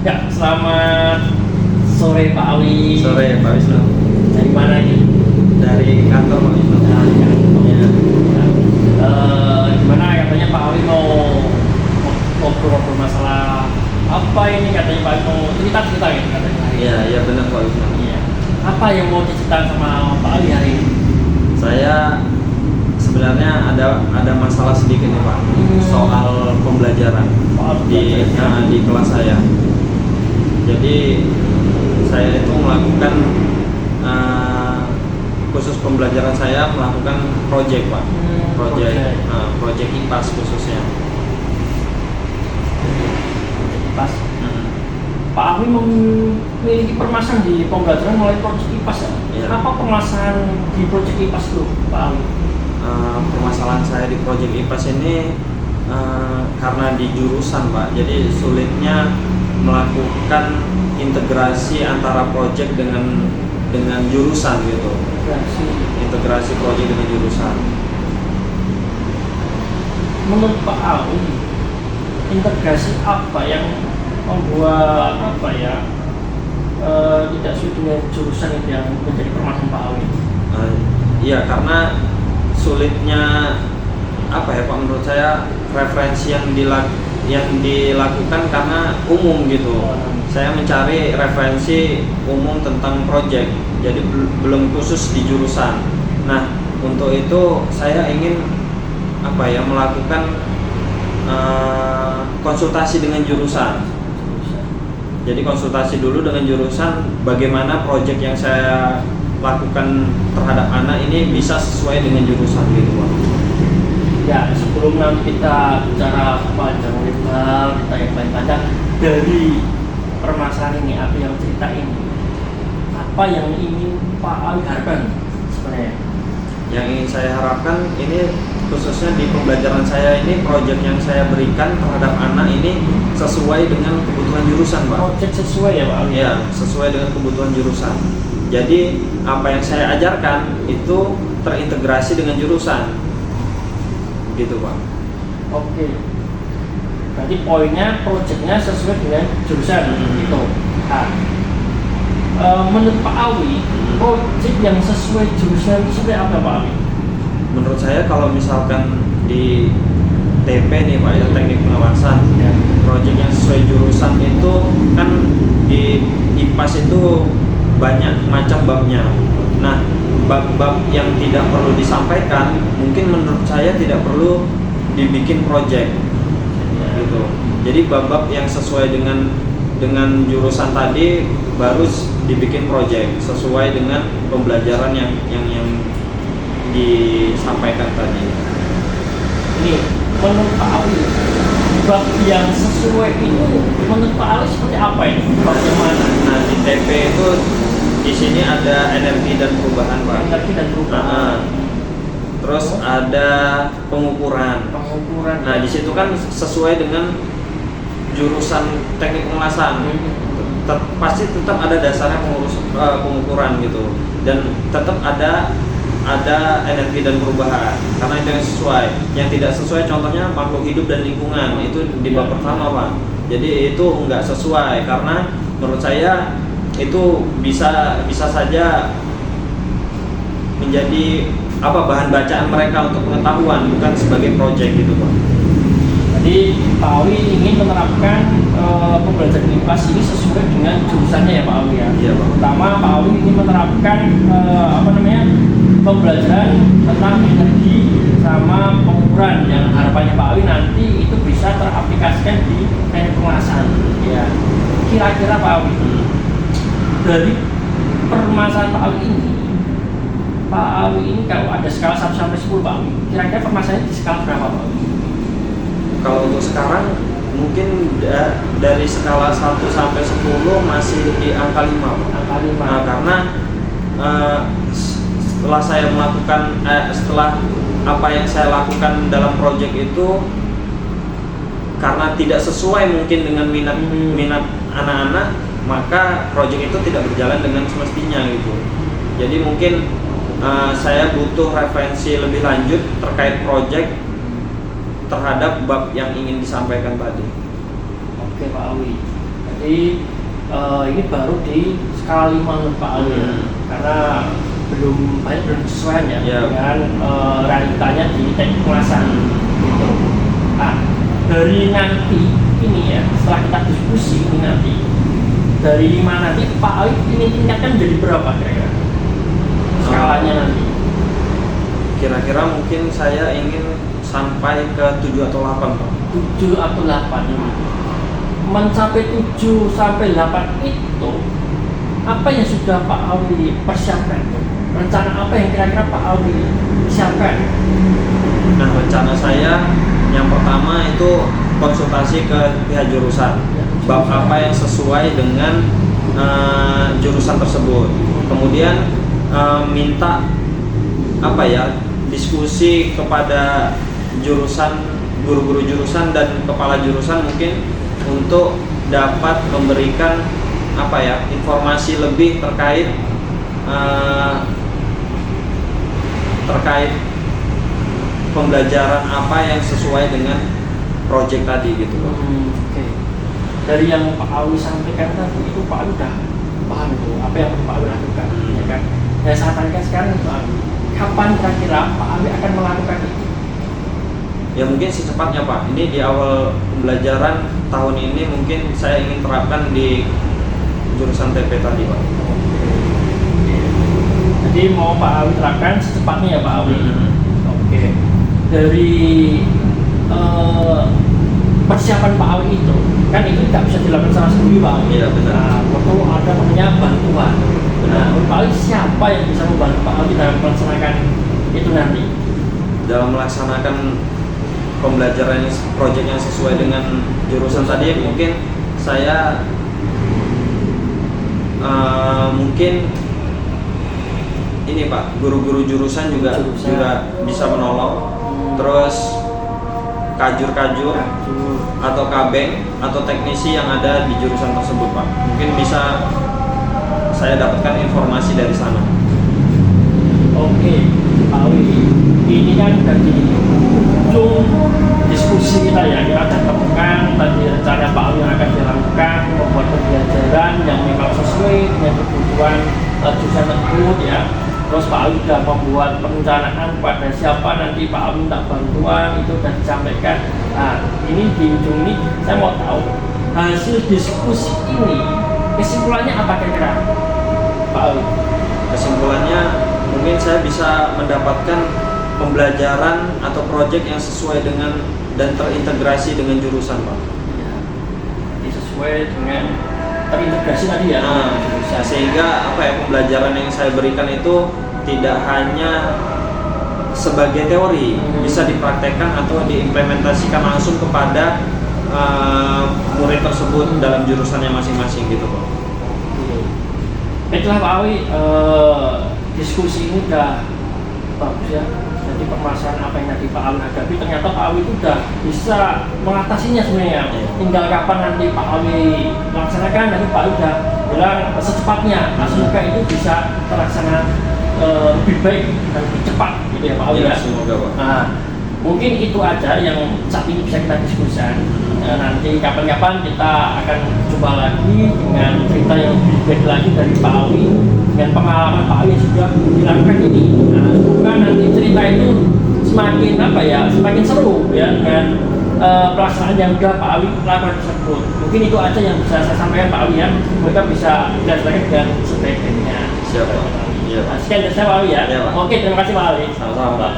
Ya, selamat sore Pak Awi. Sore Pak Wisnu. Dari mana ini? Dari kantor Pak Wisnu. Dari kantor. Ya. Gimana katanya Pak Awi mau ngobrol-ngobrol masalah apa ini, katanya Pak Awi mau cerita-cerita gitu katanya hari ini. Iya benar Pak Wisnu. Iya. Apa yang mau diceritakan sama Pak Awi hari ini? Saya sebenarnya ada masalah sedikit nih Pak, soal pembelajaran di kelas saya. Jadi saya itu melakukan khusus pembelajaran saya melakukan project Pak, project IPAS khususnya. IPAS. Pak Awi memiliki permasalahan di pembelajaran mulai project IPAS ya? Iya. Apa permasalahan di project IPAS itu Pak Awi? Permasalahan saya di project IPAS ini karena di jurusan Pak, jadi sulitnya melakukan integrasi antara project dengan jurusan gitu. Integrasi project dengan jurusan. Menurut Pak Awi, integrasi apa yang membuat tidak sesuai dengan jurusan itu yang menjadi permasalahan Pak Awi? Iya, karena sulitnya Pak, menurut saya referensi yang dilakukan karena umum gitu. Saya mencari referensi umum tentang project, jadi belum khusus di jurusan. Nah, untuk itu saya ingin melakukan konsultasi dengan jurusan. Jadi konsultasi dulu dengan jurusan bagaimana project yang saya lakukan terhadap anak ini bisa sesuai dengan jurusan gitu Pak. Ya, sebelum nanti kita bicara panjang lebar, kita yang panjang dari permasalahan ini atau yang cerita ini, apa yang ingin Pak Awi harapkan sebenarnya? Yang ingin saya harapkan ini khususnya di pembelajaran saya ini, project yang saya berikan terhadap anak ini sesuai dengan kebutuhan jurusan Pak. Project sesuai ya Pak Awi? Ya, sesuai dengan kebutuhan jurusan. Jadi apa yang saya ajarkan itu terintegrasi dengan jurusan, gitu Pak. Oke. Berarti poinnya projectnya sesuai dengan jurusan gitu. Nah, menurut Pak Awi, project yang sesuai jurusan itu seperti apa Pak Awi? Menurut saya kalau misalkan di TP nih Pak ya, teknik pengawasan, project yang sesuai jurusan itu kan di IPAS itu banyak macam babnya. Nah, bab-bab yang tidak perlu disampaikan mungkin menurut saya tidak perlu dibikin project gitu. Jadi bab-bab yang sesuai dengan jurusan tadi baru dibikin project sesuai dengan pembelajaran yang disampaikan tadi. Ini menurut Pak Awi, bab yang sesuai itu menurut Pak Awi seperti apa ini? Bagaimana? Nah, di TP itu di sini ada energi dan perubahan Pak. Energi dan perubahan. Terus ada pengukuran. Nah, di situ kan sesuai dengan jurusan teknik pengawasan. Pasti tetap ada dasarnya pengukuran gitu. Dan tetap ada energi dan perubahan. Karena itu yang sesuai. Yang tidak sesuai contohnya makhluk hidup dan lingkungan. Itu di bab pertama Pak. Jadi itu enggak sesuai karena menurut saya itu bisa saja menjadi bahan bacaan mereka untuk pengetahuan, bukan sebagai project gitu Pak. Jadi Pak Awi ingin menerapkan pembelajaran IPAS ini sesuai dengan jurusannya ya Pak Awi ya. Iya Pak. Pertama Pak Awi ingin menerapkan pembelajaran tentang energi sama pengukuran yang harapannya Pak Awi nanti itu bisa teraplikasikan di teknik pengawasan. Ya. Kira-kira Pak Awi, dari permasalahan Pak Awi ini kalau ada skala 1 sampai 10 Pak Awi, kira-kira permasalahannya di skala berapa Pak Awi? Kalau untuk sekarang mungkin dari skala 1 sampai 10 masih di angka 5 Pak. Angka 5. Nah, karena setelah apa yang saya lakukan dalam project itu karena tidak sesuai mungkin dengan minat anak-anak, maka project itu tidak berjalan dengan semestinya gitu. Jadi mungkin saya butuh referensi lebih lanjut terkait project terhadap bab yang ingin disampaikan tadi. Oke Pak Awi. Jadi ini baru di skala 5 menurut Pak Awi ya. Karena belum sesuai ya, Ya. dengan realitanya di teknik pengelasan gitu. Nah, dari nanti ini ya, setelah kita diskusi ini nanti dari 5 nanti Pak Awi ini tingkatkan menjadi berapa kira-kira skalanya nanti? Kira-kira mungkin saya ingin sampai ke 7 atau 8 Pak. 7 atau 8 ini. Mencapai 7 sampai 8 itu apa yang sudah Pak Awi persiapkan? Rencana apa yang kira-kira Pak Awi siapkan? Nah, rencana saya yang pertama itu konsultasi ke pihak jurusan. Bab apa yang sesuai dengan jurusan tersebut. Kemudian minta apa ya, diskusi kepada jurusan, guru-guru jurusan dan kepala jurusan mungkin untuk dapat memberikan apa ya, informasi lebih terkait pembelajaran apa yang sesuai dengan proyek tadi gitu loh. Oke. Dari yang Pak Awi sampaikan tadi itu Pak Awi udah paham itu apa yang Pak Awi lakukan, ya kan? Ya saya tanyakan sekarang Pak Awi, kapan kira-kira Pak Awi akan melakukan itu? Ya mungkin secepatnya Pak. Ini di awal pembelajaran tahun ini mungkin saya ingin terapkan di jurusan TP tadi Pak. Jadi mau Pak Awi terapkan secepatnya ya Pak Awi. Oke. Dari persiapan Pak Awi itu kan itu tidak bisa dilakukan secara sendiri Pak Awi. Iya benar. Nah, perlu ada namanya bantuan. Nah, Pak Awi siapa yang bisa membantu Pak Awi dalam melaksanakan itu nanti? Dalam melaksanakan pembelajaran proyek yang sesuai dengan jurusan tadi mungkin saya mungkin ini Pak, guru-guru jurusan juga bisa menolong. Terus kajur-kajur atau kabeng atau teknisi yang ada di jurusan tersebut Pak, mungkin bisa saya dapatkan informasi dari sana. Oke, Pak Awi, ini kan dari ujung diskusi kita ya, kita akan temukan tadi rencana Pak Awi yang akan dilakukan membuat pembelajaran yang memang sesuai dengan kebutuhan jurusan tersebut ya. Terus Pak Awi sudah membuat perencanaan pada siapa nanti Pak Awi minta bantuan, itu sudah disampaikan. Nah, ini di ujung ini saya mau tahu hasil diskusi ini kesimpulannya apa kira-kira Pak Awi? Kesimpulannya mungkin saya bisa mendapatkan pembelajaran atau proyek yang sesuai dengan dan terintegrasi dengan jurusan Pak. Ya, jadi sesuai dengan terintegrasi tadi ya. Nah, sehingga apa ya, pembelajaran yang saya berikan itu tidak hanya sebagai teori, bisa dipraktekkan atau diimplementasikan langsung kepada murid tersebut dalam jurusannya masing-masing gitu Pak. Baiklah Pak Awi, diskusi ini udah bagus ya. Jadi permasalahan apa yang tadi Pak Awi hadapi ternyata Pak Awi itu udah bisa mengatasinya sebenarnya. Tinggal kapan nanti Pak Awi laksanakan, nanti Pak Awi udah bilang secepatnya. Semoga itu bisa terlaksana lebih baik dan lebih cepat gitu ya Pak Awi ya. Semoga Pak. Nah, mungkin itu aja yang saat ini bisa kita diskusikan. Nanti kapan-kapan kita akan coba lagi dengan cerita yang lebih baik lagi dari Pak Awi, dengan pengalaman Pak Awi yang sudah dilakukan ini. Nah, semoga nanti cerita itu semakin apa ya, semakin seru ya dengan pelaksanaan yang sudah Pak Awi lakukan tersebut. Mungkin itu aja yang bisa saya sampaikan Pak Awi ya. Semoga bisa dijelaskan dengan sebaik-baiknya. Siap Pak. Iya Pak. Sekian dari saya Pak Awi ya. Iya, Pak. Oke, terima kasih Pak Awi. Sama-sama Pak.